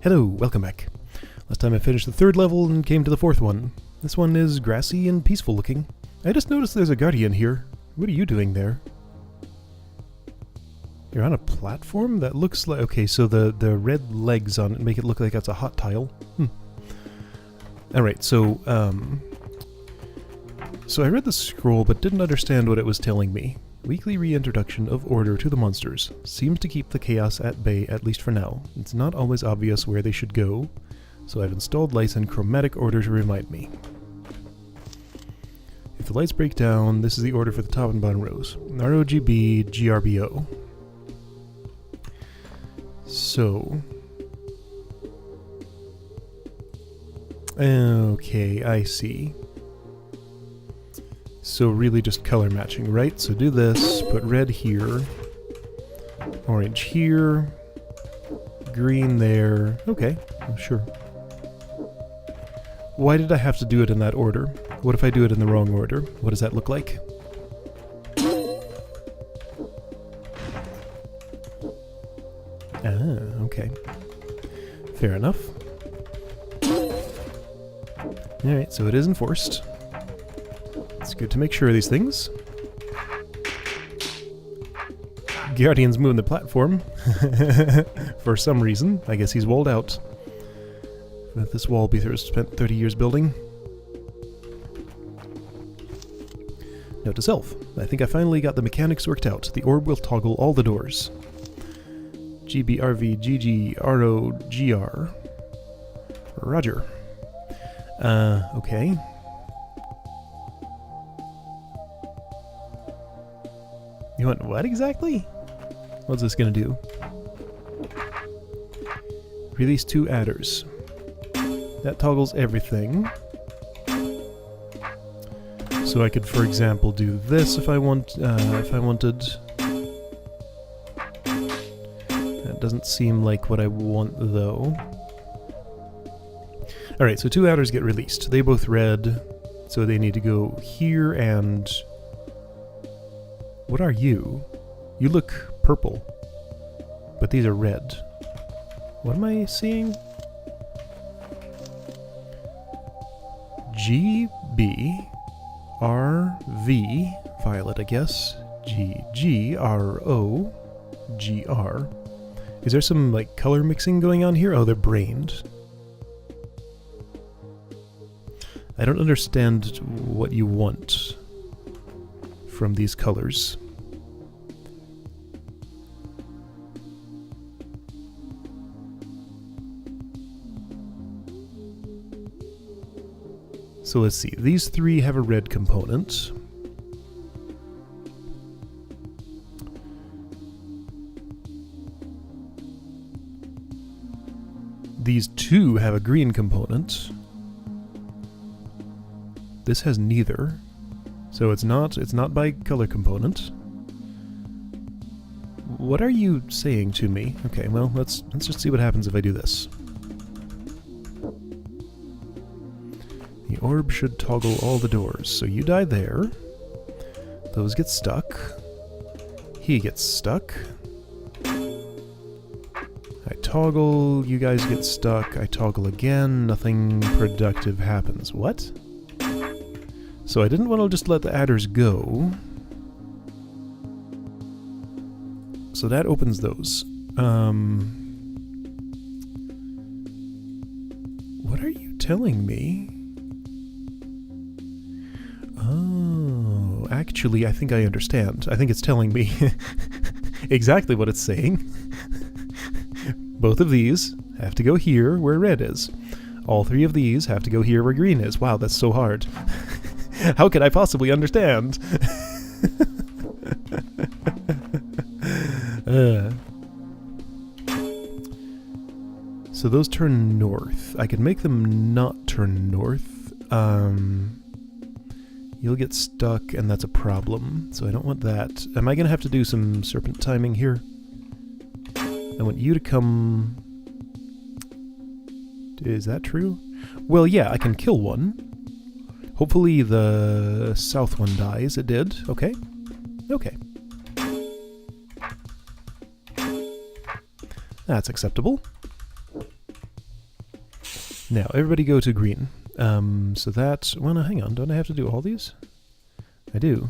Hello, welcome back. Last time I finished the third level and came to the fourth one. This one is grassy and peaceful looking. I just noticed there's a guardian here. What are you doing there? You're on a platform? That looks like... Okay, so the red legs on it make it look like that's a hot tile. Alright, so I read the scroll but didn't understand what it was telling me. Weekly reintroduction of order to the monsters. Seems to keep the chaos at bay, at least for now. It's not always obvious where they should go, so I've installed lights in chromatic order to remind me. If the lights break down, this is the order for the top and bottom rows. ROGB, GRBO. So... okay, I see. So really just color matching, right? So do this, put red here, orange here, green there. Okay, sure. Why did I have to do it in that order? What if I do it in the wrong order? What does that look like? Ah, okay. Fair enough. Alright, so it is enforced. It's good to make sure of these things. Guardian's moving the platform. For some reason. I guess he's walled out. But this wall Beather spent 30 years building. Note to self. I think I finally got the mechanics worked out. The orb will toggle all the doors. GBRV GG RO GR. Roger. Okay. You want what exactly? What's this gonna do? Release 2 adders. That toggles everything. So I could, for example, do this if I wanted. That doesn't seem like what I want, though. Alright, so 2 adders get released. They both red, so they need to go here and... What are you? You look purple, but these are red. What am I seeing? GB RV violet, I guess. GGRO GR. Is there some like color mixing going on here? Oh, they're brained. I don't understand what you want from these colors. So let's see, these 3 have a red component. These 2 have a green component. This has neither. So it's not by color component. What are you saying to me? Okay, well, let's just see what happens if I do this. The orb should toggle all the doors. So you die there. Those get stuck. He gets stuck. I toggle, you guys get stuck. I toggle again, nothing productive happens. What? So I didn't want to just let the adders go. So that opens those. What are you telling me? Oh, actually, I think I understand. I think it's telling me exactly what it's saying. Both of these have to go here where red is. All 3 of these have to go here where green is. Wow, that's so hard. How could I possibly understand? So those turn north. I could make them not turn north. You'll get stuck, and that's a problem. So I don't want that. Am I going to have to do some serpent timing here? I want you to come... Is that true? Well, yeah, I can kill one. Hopefully the south one dies. It did. Okay. Okay. That's acceptable. Now, everybody go to green. So that... Well, no, hang on. Don't I have to do all these? I do.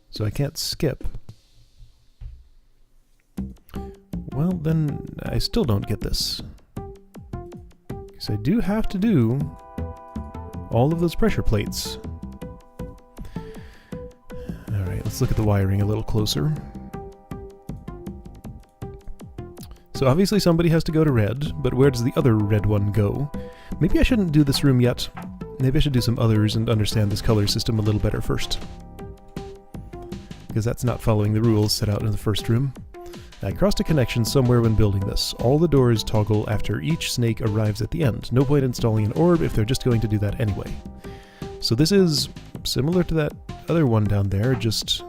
So I can't skip. Well, then I still don't get this. Because I do have to do all of those pressure plates. Alright, let's look at the wiring a little closer. So obviously somebody has to go to red, but where does the other red one go? Maybe I shouldn't do this room yet. Maybe I should do some others and understand this color system a little better first. Because that's not following the rules set out in the first room. I crossed a connection somewhere when building this. All the doors toggle after each snake arrives at the end. No point installing an orb if they're just going to do that anyway. So this is similar to that other one down there, just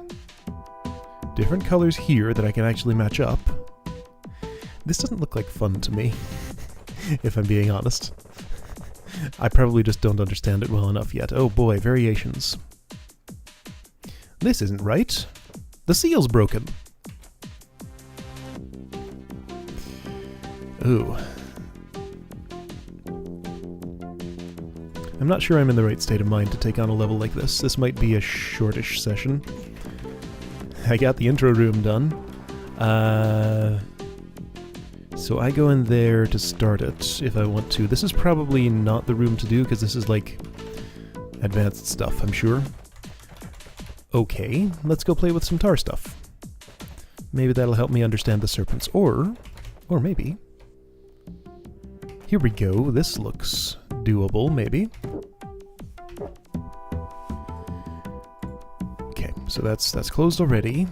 different colors here that I can actually match up. This doesn't look like fun to me, if I'm being honest. I probably just don't understand it well enough yet. Oh boy, variations. This isn't right. The seal's broken. Ooh. I'm not sure I'm in the right state of mind to take on a level like this. This might be a shortish session. I got the intro room done. So I go in there to start it, if I want to. This is probably not the room to do, because this is, like, advanced stuff, I'm sure. Okay, let's go play with some tar stuff. Maybe that'll help me understand the serpents. Or maybe... Here we go, this looks doable, maybe. Okay, so that's closed already.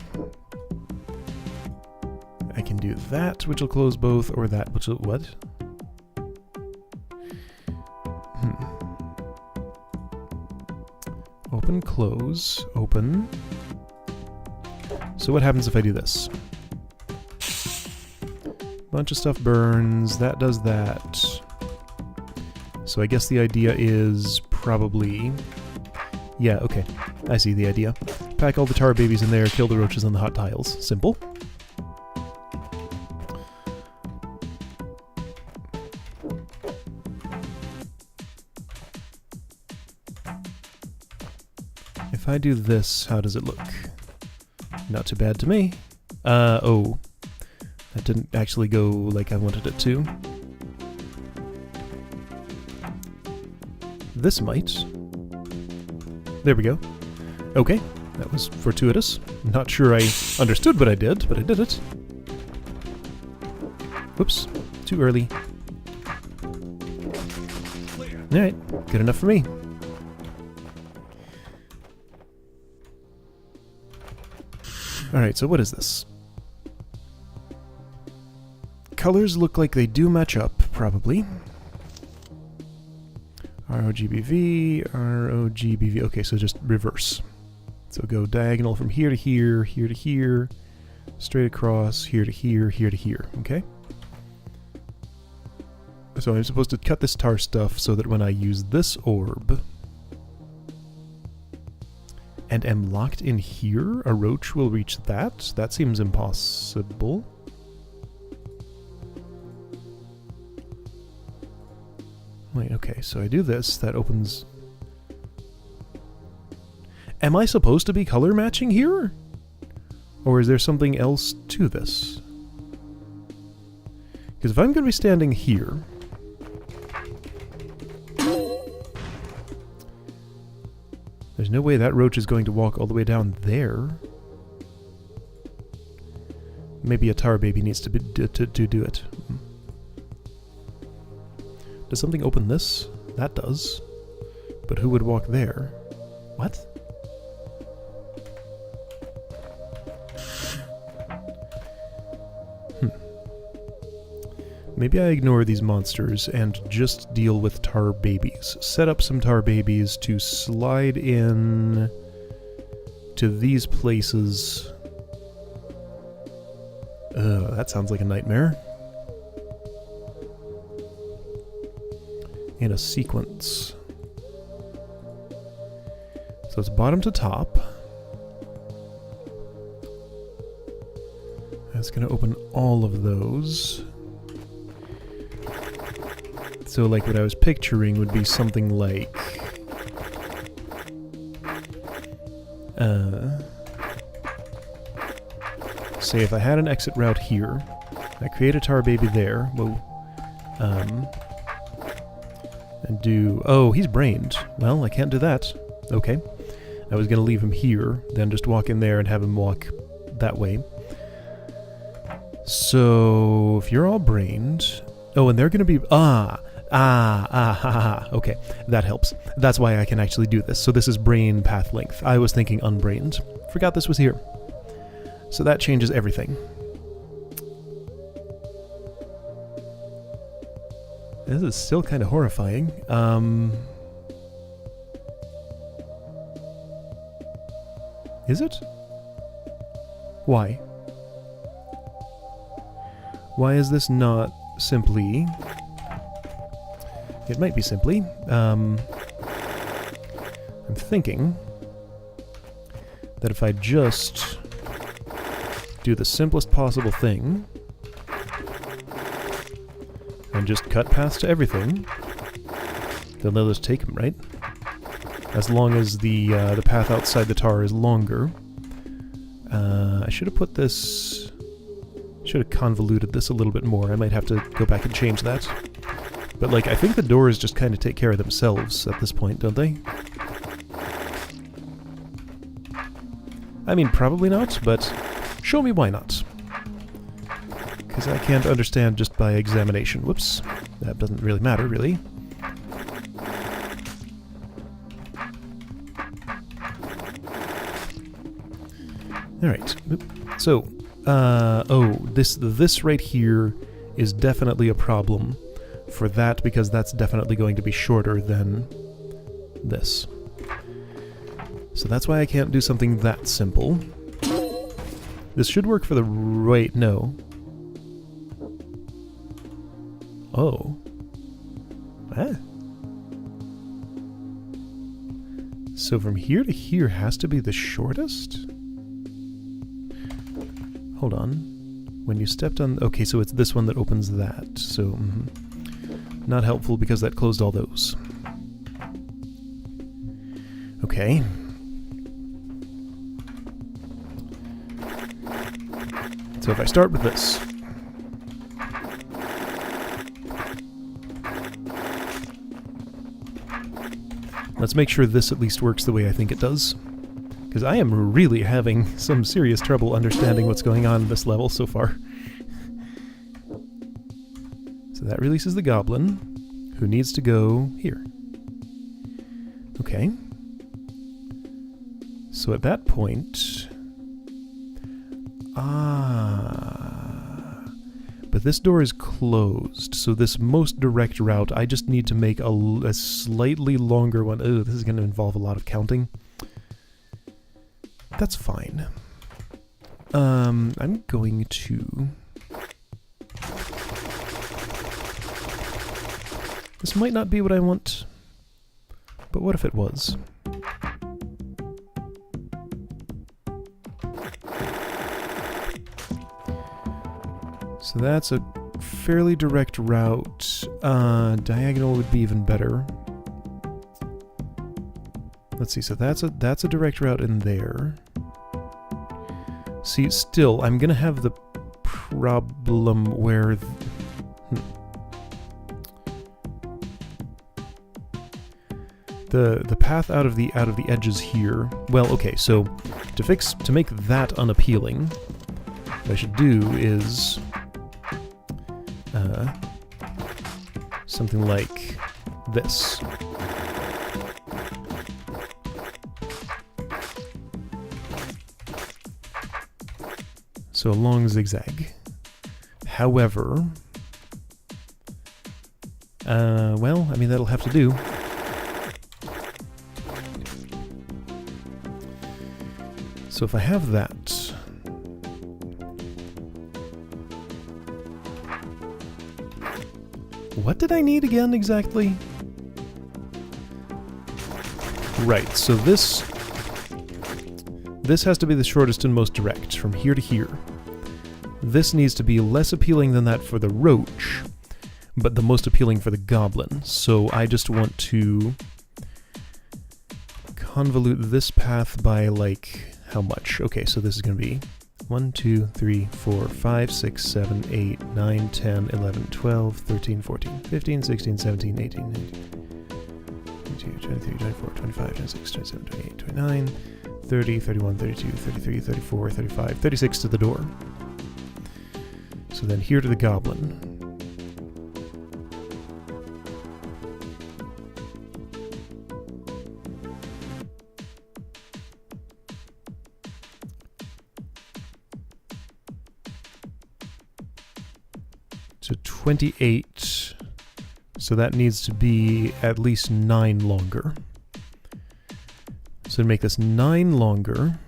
I can do that, which will close both, or that, which will... What? Open, close, open. So what happens if I do this? Bunch of stuff burns, that does that. So I guess the idea is probably... Yeah, okay. I see the idea. Pack all the tar babies in there, kill the roaches on the hot tiles. Simple. If I do this, how does it look? Not too bad to me. Oh. That didn't actually go like I wanted it to. This might. There we go. Okay, that was fortuitous. Not sure I understood what I did, but I did it. Whoops, too early. Alright, good enough for me. Alright, so what is this? Colors look like they do match up, probably. ROGBV, ROGBV. Okay, so just reverse. So go diagonal from here to here, here to here, straight across, here to here, here to here, okay? So I'm supposed to cut this tar stuff so that when I use this orb and am locked in here, a roach will reach that? That seems impossible. Wait, okay, so I do this, that opens... Am I supposed to be color matching here? Or is there something else to this? Because if I'm going to be standing here... There's no way that roach is going to walk all the way down there. Maybe a tar baby needs to do it. Does something open this? That does. But who would walk there? What? Maybe I ignore these monsters and just deal with tar babies. Set up some tar babies to slide in to these places. That sounds like a nightmare. In a sequence. So it's bottom to top. That's going to open all of those. So like what I was picturing would be something like... say if I had an exit route here, I create a tar baby there, and do... Oh, he's brained. Well, I can't do that. Okay. I was gonna leave him here, then just walk in there and have him walk that way. So, if you're all brained... Oh, and they're gonna be... Okay, that helps. That's why I can actually do this. So this is brain path length. I was thinking unbrained. Forgot this was here. So that changes everything. This is still kind of horrifying. Is it? Why? Why is this not simply... It might be simply. I'm thinking that if I just do the simplest possible thing and just cut paths to everything, then they'll just take them, right? As long as the path outside the tar is longer. I should have put this... Should have convoluted this a little bit more. I might have to go back and change that. But, like, I think the doors just kind of take care of themselves at this point, don't they? I mean, probably not, but show me why not. Because I can't understand just by examination. Whoops. That doesn't really matter, really. Alright. So, oh, this right here is definitely a problem for that, because that's definitely going to be shorter than this. So that's why I can't do something that simple. This should work for the right... No. Oh. Ah. So from here to here has to be the shortest? Hold on. When you stepped on... Okay, so it's this one that opens that. So, not helpful because that closed all those. Okay. So if I start with this. Let's make sure this at least works the way I think it does. Because I am really having some serious trouble understanding what's going on in this level so far. So that releases the goblin, who needs to go here. Okay. So at that point... But this door is closed, so this most direct route, I just need to make a slightly longer one. Oh, this is going to involve a lot of counting. That's fine. I'm going to... This might not be what I want, but what if it was? So that's a fairly direct route. Diagonal would be even better. Let's see, so that's a direct route in there. See, still, I'm gonna have the problem where... The path out of the edges here. Well, okay, so to make that unappealing, what I should do is something like this. So a long zigzag. However, well, I mean, that'll have to do. So if I have that... What did I need again, exactly? Right, so this has to be the shortest and most direct, from here to here. This needs to be less appealing than that for the roach, but the most appealing for the goblin. So I just want to convolute this path by, like, how much? Okay, so this is going to be 1, 2, 3, 4, 5, 6, 7, 8, 9, 10, 11, 12, 13, 14, 15, 16, 17, 18, 19, 22, 23, 24, 25, 26, 27, 28, 29, 30, 31, 32, 33, 34, 35, 36 to the door. So then here to the goblin. So 28, so that needs to be at least 9 longer. So to make this 9 longer,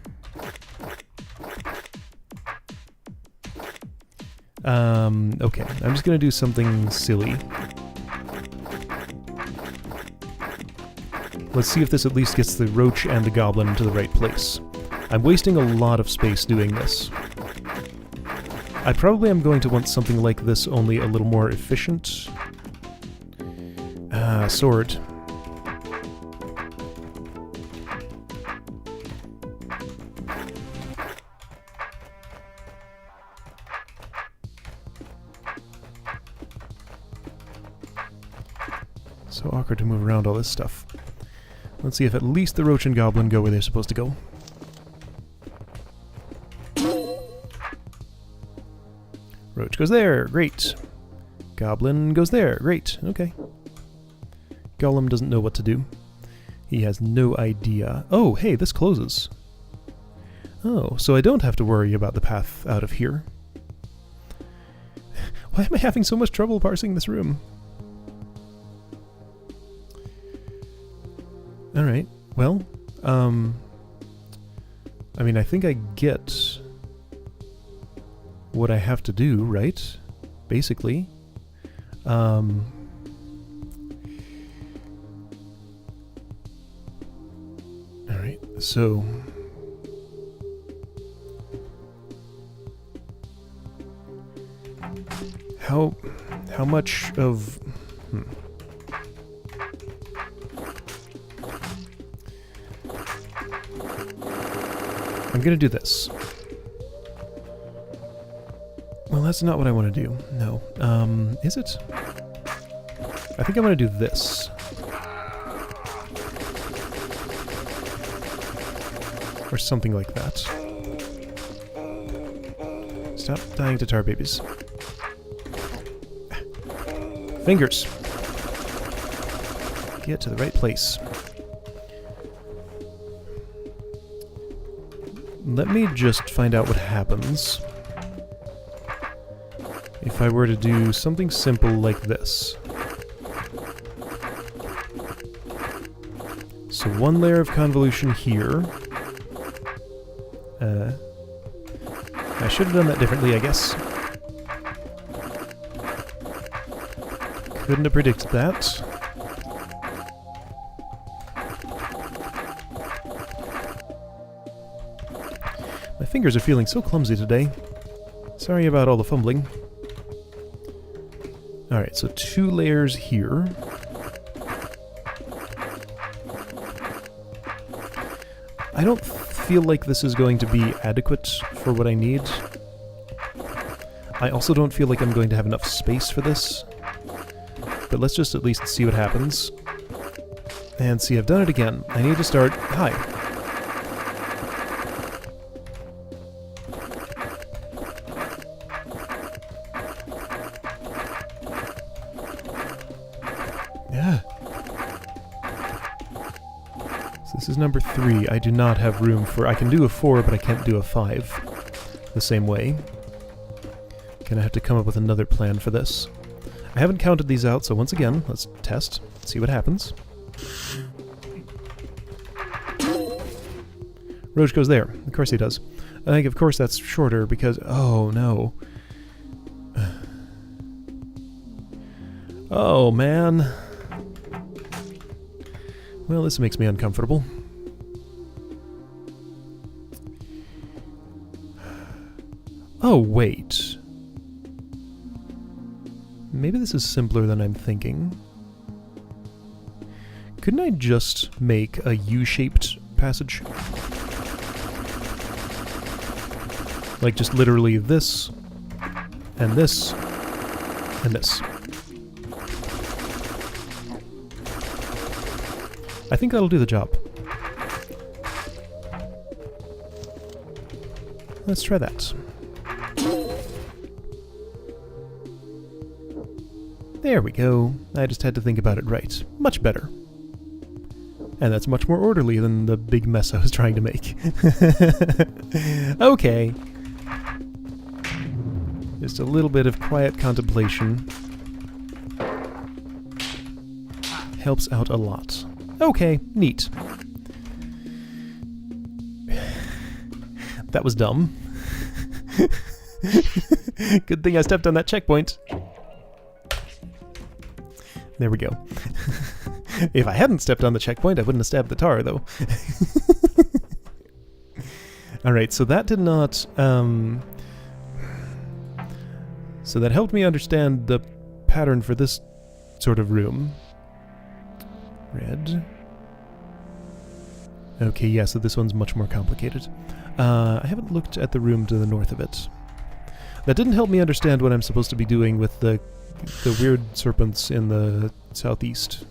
okay, I'm just going to do something silly. Let's see if this at least gets the roach and the goblin to the right place. I'm wasting a lot of space doing this. I probably am going to want something like this, only a little more efficient. Sword. So awkward to move around all this stuff. Let's see if at least the roach and goblin go where they're supposed to go. Roach goes there, great. Goblin goes there, great, okay. Golem doesn't know what to do. He has no idea. Oh, hey, this closes. Oh, so I don't have to worry about the path out of here. Why am I having so much trouble parsing this room? Alright, well, I mean, I think I get what I have to do, right? Basically. Alright, so... How much of... I'm gonna do this. Well, that's not what I want to do. No. Is it? I think I'm gonna do this. Or something like that. Stop dying to tar babies. Fingers! Get to the right place. Let me just find out what happens if I were to do something simple like this. So one layer of convolution here. I should have done that differently, I guess. Couldn't have predicted that. My fingers are feeling so clumsy today. Sorry about all the fumbling. Alright, so 2 layers here. I don't feel like this is going to be adequate for what I need. I also don't feel like I'm going to have enough space for this. But let's just at least see what happens. And see, I've done it again. I need to start high. Yeah. So this is number 3. I do not have room for... I can do a 4, but I can't do a 5 the same way. Gonna have to come up with another plan for this. I haven't counted these out, so once again, let's test, see what happens. Roach goes there. Of course he does. I think, of course, that's shorter because... Oh, no. Oh, man. Well, this makes me uncomfortable. Oh, wait. maybe this is simpler than I'm thinking. Couldn't I just make a U-shaped passage? Like just literally this, and this, and this. I think that'll do the job. Let's try that. There we go. I just had to think about it right. Much better. And that's much more orderly than the big mess I was trying to make. Okay. Just a little bit of quiet contemplation helps out a lot. Okay, neat. That was dumb. Good thing I stepped on that checkpoint. There we go. If I hadn't stepped on the checkpoint, I wouldn't have stabbed the tar, though. Alright, so that did not... So that helped me understand the pattern for this sort of room. Red. Okay, yeah, so this one's much more complicated. I haven't looked at the room to the north of it. That didn't help me understand what I'm supposed to be doing with the weird serpents in the southeast.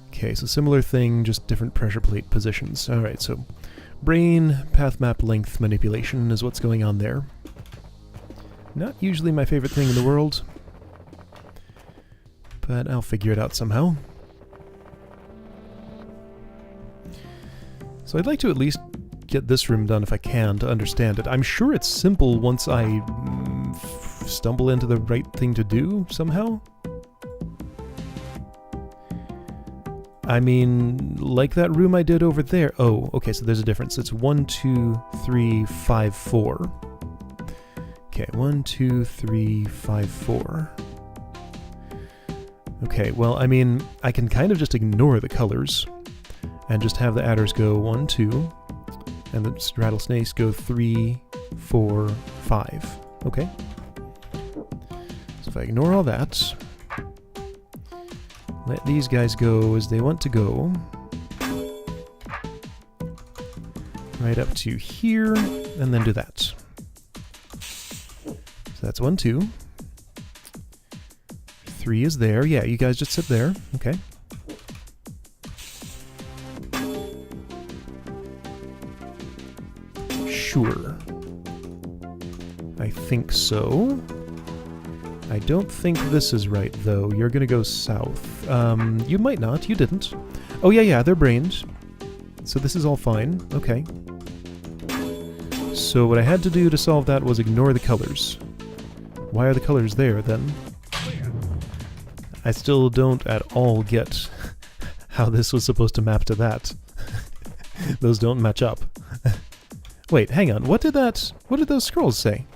Okay, so similar thing, just different pressure plate positions. Alright, so brain path map length manipulation is what's going on there. Not usually my favorite thing in the world, but I'll figure it out somehow. So I'd like to at least get this room done if I can to understand it. I'm sure it's simple once I stumble into the right thing to do somehow. I mean, like that room I did over there. Oh, okay, so there's a difference. It's 1, 2, 3, 5, 4. Okay, 1, 2, 3, 5, 4. Okay, well, I mean, I can kind of just ignore the colors and just have the adders go 1, 2, and the rattlesnakes go 3, 4, 5. Okay. So if I ignore all that, let these guys go as they want to go. Right up to here, and then do that. So that's 1, 2. 3 is there. Yeah, you guys just sit there. Okay. Sure. I think so. I don't think this is right, though. You're gonna go south. You might not. You didn't. Oh, yeah, they're brained. So this is all fine. Okay. So what I had to do to solve that was ignore the colors. Why are the colors there, then? I still don't at all get how this was supposed to map to that. Those don't match up. Wait, hang on. What did those scrolls say?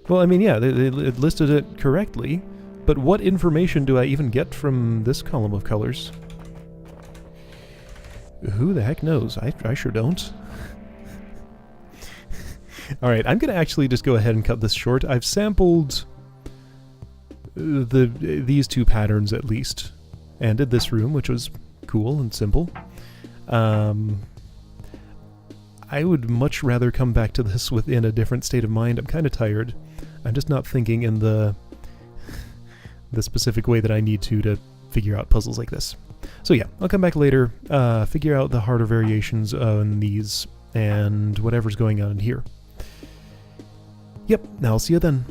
Well, I mean, yeah, it listed it correctly, but what information do I even get from this column of colors? Who the heck knows? I sure don't. Alright, I'm going to actually just go ahead and cut this short. I've sampled these two patterns at least, and did this room, which was cool and simple. I would much rather come back to this within a different state of mind. I'm kind of tired. I'm just not thinking in the specific way that I need to figure out puzzles like this. So yeah, I'll come back later, figure out the harder variations on these, and whatever's going on in here. Yep, now I'll see you then.